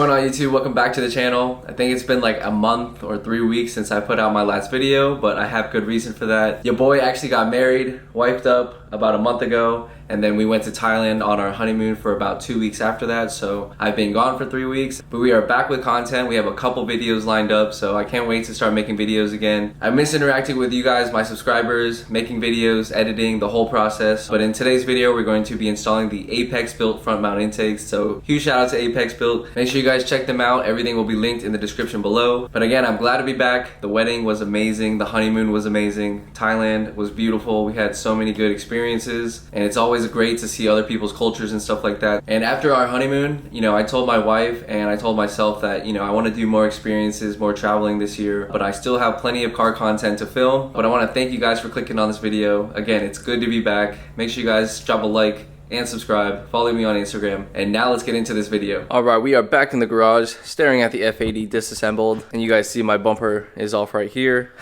going on YouTube? Welcome back to the channel. I think it's been like a month or 3 weeks since I put out my last video, but I have good reason for that. Your boy actually got married, wifed up about a month ago, and then we went to Thailand on our honeymoon for about 2 weeks after that. So I've been gone for 3 weeks, but we are back with content. We have a couple videos lined up, so I can't wait to start making videos again. I miss interacting with you guys, my subscribers, making videos, editing, the whole process. But in today's video, we're going to be installing the ApexBuilt front mount intakes. So huge shout out to ApexBuilt. Make sure you guys check them out. Everything will be linked in the description below. But again, I'm glad to be back. The wedding was amazing. The honeymoon was amazing. Thailand was beautiful. We had so many good experiences, and it's always great to see other people's cultures and stuff like that. And after our honeymoon, you know, I told my wife and I told myself that, you know, I want to do more experiences, more traveling this year, but I still have plenty of car content to film. But I want to thank you guys for clicking on this video. Again, it's good to be back. Make sure you guys drop a like and subscribe, follow me on Instagram, and now let's get into this video. Alright, we are back in the garage staring at the F80 disassembled, and you guys see my bumper is off right here.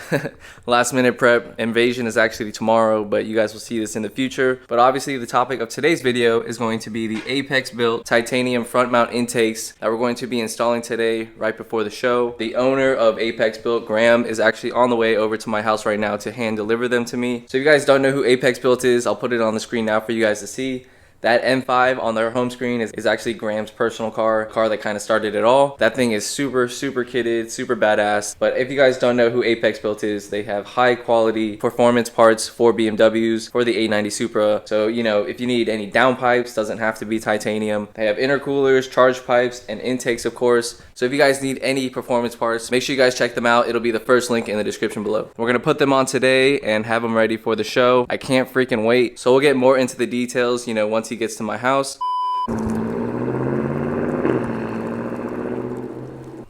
Last minute prep. Invasion is actually tomorrow, but you guys will see this in the future. But obviously the topic of today's video is going to be the ApexBuilt titanium front mount intakes that we're going to be installing today right before the show. The owner of ApexBuilt, Graham, is actually on the way over to my house right now to hand deliver them to me. So if you guys don't know who ApexBuilt is, I'll put it on the screen now for you guys to see. That M5 on their home screen is actually Graham's personal car that kind of started it all. That thing is super kitted, super badass. But if you guys don't know who ApexBuilt is, they have high quality performance parts for BMWs, for the 890 Supra. So, you know, if you need any downpipes, doesn't have to be titanium. They have intercoolers, charge pipes, and intakes, of course. So if you guys need any performance parts, make sure you guys check them out. It'll be the first link in the description below. We're gonna put them on today and have them ready for the show. I can't freaking wait. So we'll get more into the details, you know, once he gets to my house.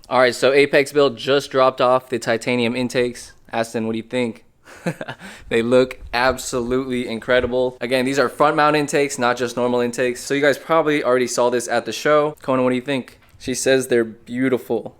All right, so ApexBuilt just dropped off the titanium intakes. Aston, what do you think? They look absolutely incredible. Again, these are front mount intakes, not just normal intakes. So you guys probably already saw this at the show. Conan, what do you think? She says they're beautiful.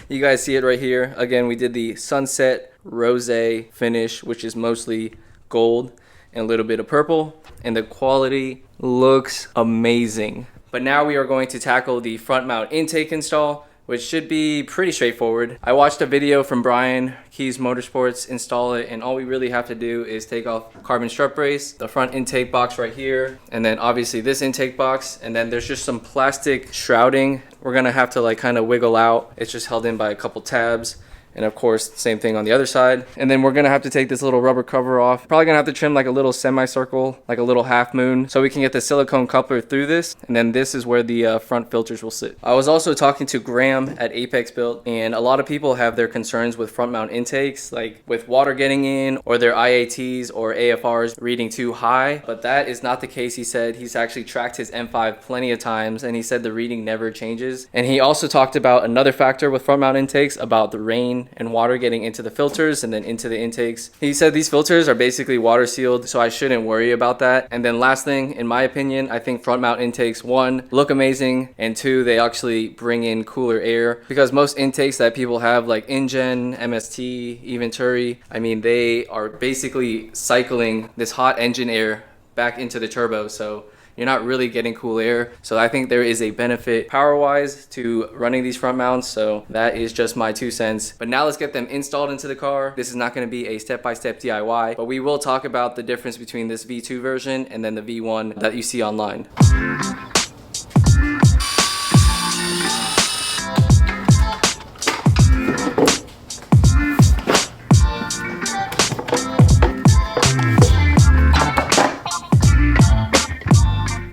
You guys see it right here. Again, we did the sunset rose finish, which is mostly gold and a little bit of purple, and the quality looks amazing. But now we are going to tackle the front mount intake install, which should be pretty straightforward. I watched a video from Brian Keys Motorsports install it, and all we really have to do is take off carbon strut brace, the front intake box right here, and then obviously this intake box, and then there's just some plastic shrouding we're gonna have to like kind of wiggle out. It's just held in by a couple tabs. And of course, same thing on the other side. And then we're gonna have to take this little rubber cover off. Probably gonna have to trim like a little semicircle, like a little half moon, so we can get the silicone coupler through this. And then this is where the front filters will sit. I was also talking to Graham at ApexBuilt, and a lot of people have their concerns with front mount intakes, like with water getting in, or their IATs or AFRs reading too high. But that is not the case, he said. He's actually tracked his M5 plenty of times, and he said the reading never changes. And he also talked about another factor with front mount intakes, about the rain and water getting into the filters and then into the intakes. He said these filters are basically water sealed, so I shouldn't worry about that. And then last thing, in my opinion, I think front mount intakes, one, look amazing, and two, they actually bring in cooler air, because most intakes that people have, like InGen, MST, even Turi, I mean, they are basically cycling this hot engine air back into the turbo, so you're not really getting cool air. So I think there is a benefit power-wise to running these front mounts. So that is just my 2 cents. But now let's get them installed into the car. This is not going to be a step-by-step DIY, but we will talk about the difference between this V2 version and then the V1 that you see online.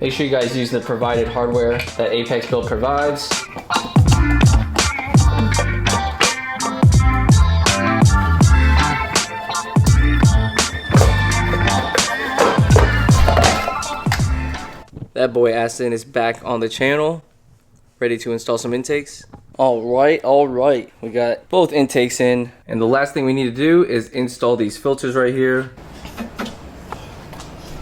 Make sure you guys use the provided hardware that ApexBuilt provides. That boy Aston is back on the channel, ready to install some intakes. All right. We got both intakes in, and the last thing we need to do is install these filters right here.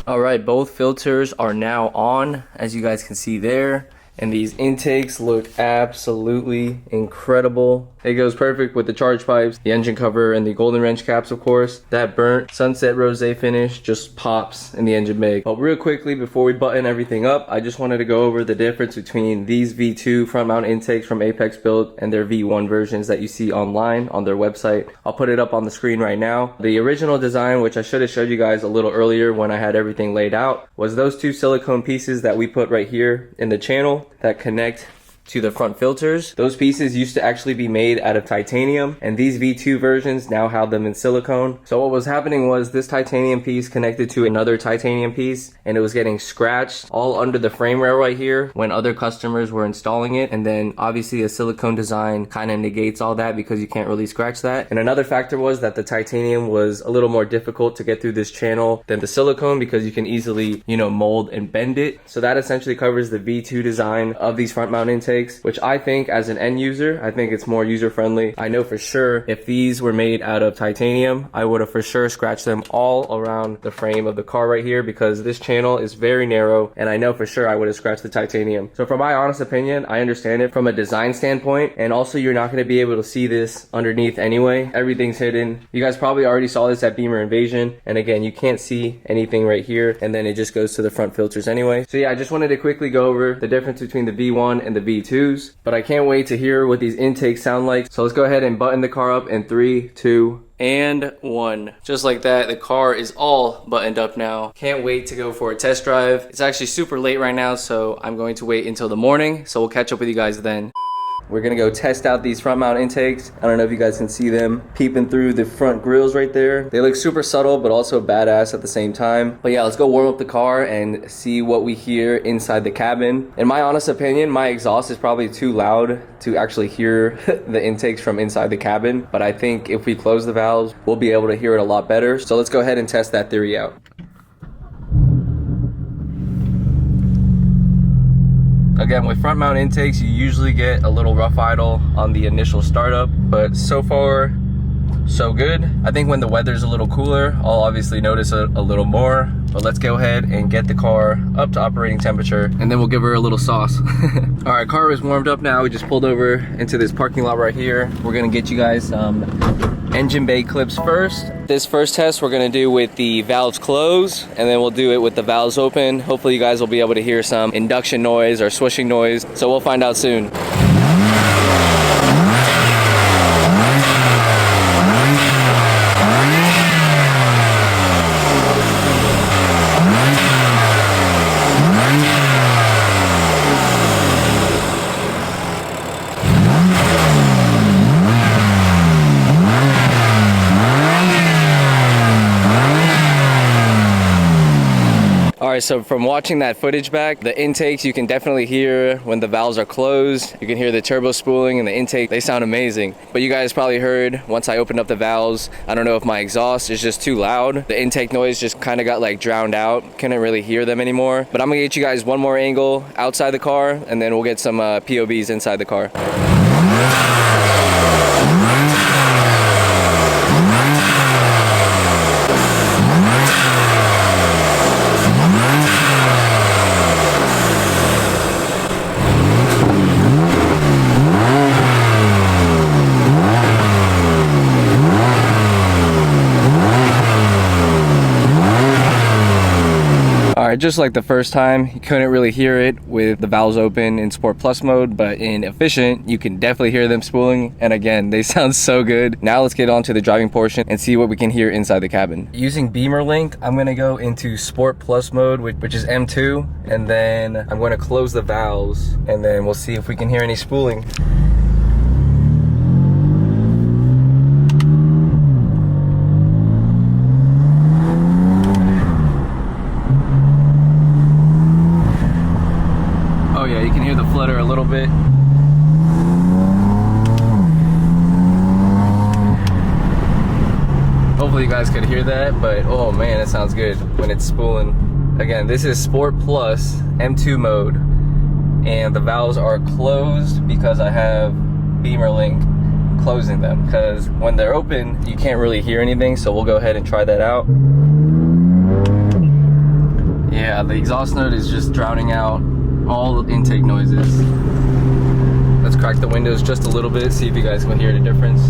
All right, both filters are now on, as you guys can see there. And these intakes look absolutely incredible. It goes perfect with the charge pipes, the engine cover, and the golden wrench caps, of course. That burnt sunset rosé finish just pops in the engine bay. But real quickly, before we button everything up, I just wanted to go over the difference between these V2 front mount intakes from ApexBuilt and their V1 versions that you see online on their website. I'll put it up on the screen right now. The original design, which I should have showed you guys a little earlier when I had everything laid out, was those two silicone pieces that we put right here in the channel that connect to the front filters. Those pieces used to actually be made out of titanium, and these V2 versions now have them in silicone. So what was happening was this titanium piece connected to another titanium piece, and it was getting scratched all under the frame rail right here when other customers were installing it. And then obviously a silicone design kind of negates all that because you can't really scratch that. And another factor was that the titanium was a little more difficult to get through this channel than the silicone because you can easily, you know, mold and bend it. So that essentially covers the V2 design of these front mount intakes, which I think as an end user, I think it's more user friendly. I know for sure if these were made out of titanium, I would have for sure scratched them all around the frame of the car right here because this channel is very narrow, and I know for sure I would have scratched the titanium. So from my honest opinion, I understand it from a design standpoint, and also you're not going to be able to see this underneath anyway. Everything's hidden. You guys probably already saw this at Beamer Invasion, and again, you can't see anything right here, and then it just goes to the front filters anyway. So yeah, I just wanted to quickly go over the difference between the V1 and the V2. But I can't wait to hear what these intakes sound like. So let's go ahead and button the car up in 3, 2, and 1. Just like that, the car is all buttoned up now. Can't wait to go for a test drive. It's actually super late right now, so I'm going to wait until the morning. So we'll catch up with you guys then. We're gonna go test out these front mount intakes. I don't know if you guys can see them peeping through the front grills right there. They look super subtle, but also badass at the same time. But yeah, let's go warm up the car and see what we hear inside the cabin. In my honest opinion, my exhaust is probably too loud to actually hear the intakes from inside the cabin. But I think if we close the valves, we'll be able to hear it a lot better. So let's go ahead and test that theory out. Again, with front mount intakes, you usually get a little rough idle on the initial startup, but so far, so good. I think when the weather's a little cooler, I'll obviously notice a little more, but let's go ahead and get the car up to operating temperature, and then we'll give her a little sauce. All right, car is warmed up now. We just pulled over into this parking lot right here. We're gonna get you guys some engine bay clips first. This first test we're gonna do with the valves closed, and then we'll do it with the valves open. Hopefully you guys will be able to hear some induction noise or swishing noise, so we'll find out soon. Alright, so from watching that footage back, the intakes you can definitely hear when the valves are closed. You can hear the turbo spooling and the intake, they sound amazing. But you guys probably heard once I opened up the valves, I don't know if my exhaust is just too loud. The intake noise just kind of got like drowned out. Couldn't really hear them anymore. But I'm gonna get you guys one more angle outside the car, and then we'll get some POVs inside the car. Alright, just like the first time, you couldn't really hear it with the valves open in Sport Plus mode, but in Efficient, you can definitely hear them spooling, and again, they sound so good. Now let's get on to the driving portion and see what we can hear inside the cabin. Using Beamer Link, I'm going to go into Sport Plus mode, which is M2, and then I'm going to close the valves, and then we'll see if we can hear any spooling. Yeah, you can hear the flutter a little bit. Hopefully you guys could hear that, but oh man, it sounds good when it's spooling. Again, this is Sport Plus M2 mode, and the valves are closed because I have Beamer Link closing them, because when they're open, you can't really hear anything, so we'll go ahead and try that out. Yeah, the exhaust note is just drowning out all the intake noises. Let's crack the windows just a little bit, see if you guys can hear the difference.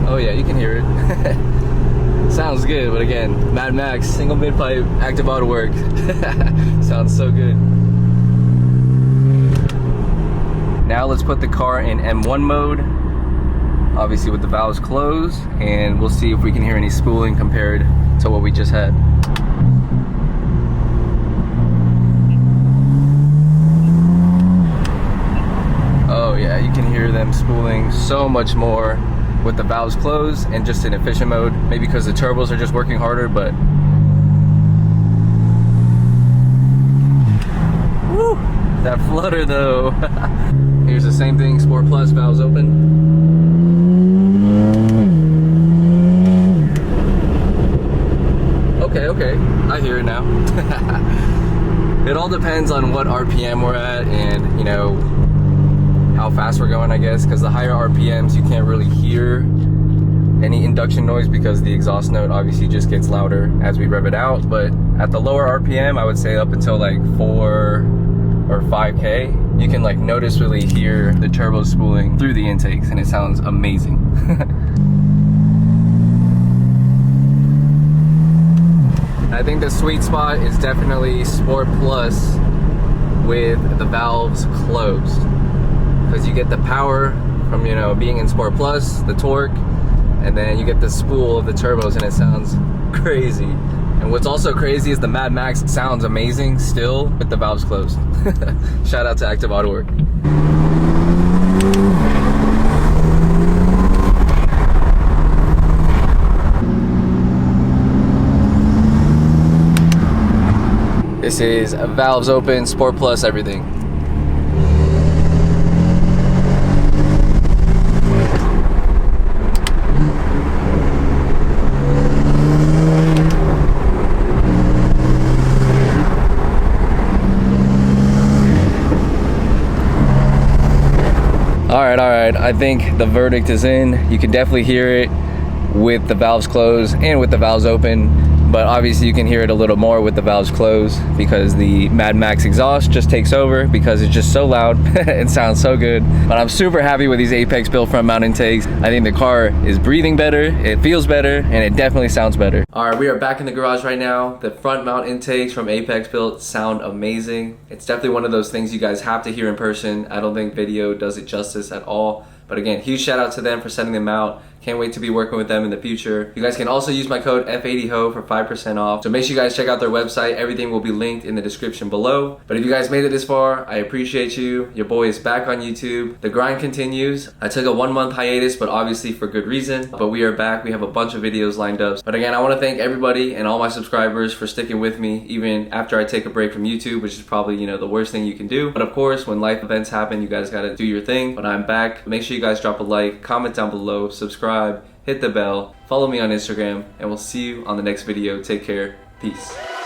Oh yeah, you can hear it. Sounds good, but again, Mad Max, single mid-pipe, active auto work. Sounds so good. Now let's put the car in M1 mode, obviously with the valves closed, and we'll see if we can hear any spooling compared to what we just had. Oh yeah, you can hear them spooling so much more with the valves closed and just in efficient mode. Maybe because the turbos are just working harder, but woo, that flutter though. Here's the same thing, Sport Plus, valves open. Okay, I hear it now. It all depends on what RPM we're at and, you know, how fast we're going, I guess, because the higher RPMs you can't really hear any induction noise because the exhaust note obviously just gets louder as we rev it out. But at the lower RPM, I would say up until like 4 or 5K, you can like noticeably hear the turbo spooling through the intakes and it sounds amazing. I think the sweet spot is definitely Sport Plus with the valves closed, because you get the power from, you know, being in Sport Plus, the torque, and then you get the spool of the turbos and it sounds crazy. And what's also crazy is the Mad Max sounds amazing still with the valves closed. Shout out to Active Auto Work. This is valves open, Sport Plus, everything. All right, I think the verdict is in. You can definitely hear it with the valves closed and with the valves open, but obviously you can hear it a little more with the valves closed because the Mad Max exhaust just takes over because it's just so loud. It sounds so good. But I'm super happy with these ApexBuilt front mount intakes. I think the car is breathing better, it feels better, and it definitely sounds better. All right, we are back in the garage right now. The front mount intakes from ApexBuilt sound amazing. It's definitely one of those things you guys have to hear in person. I don't think video does it justice at all. But again, huge shout out to them for sending them out. Can't wait to be working with them in the future. You guys can also use my code F80HO for 5% off. So make sure you guys check out their website. Everything will be linked in the description below. But if you guys made it this far, I appreciate you. Your boy is back on YouTube. The grind continues. I took a 1-month hiatus, but obviously for good reason. But we are back. We have a bunch of videos lined up. But again, I want to thank everybody and all my subscribers for sticking with me, even after I take a break from YouTube, which is probably, you know, the worst thing you can do. But of course, when life events happen, you guys got to do your thing. But I'm back. Make sure you guys drop a like, comment down below, subscribe, hit the bell, follow me on Instagram, and we'll see you on the next video. Take care. Peace.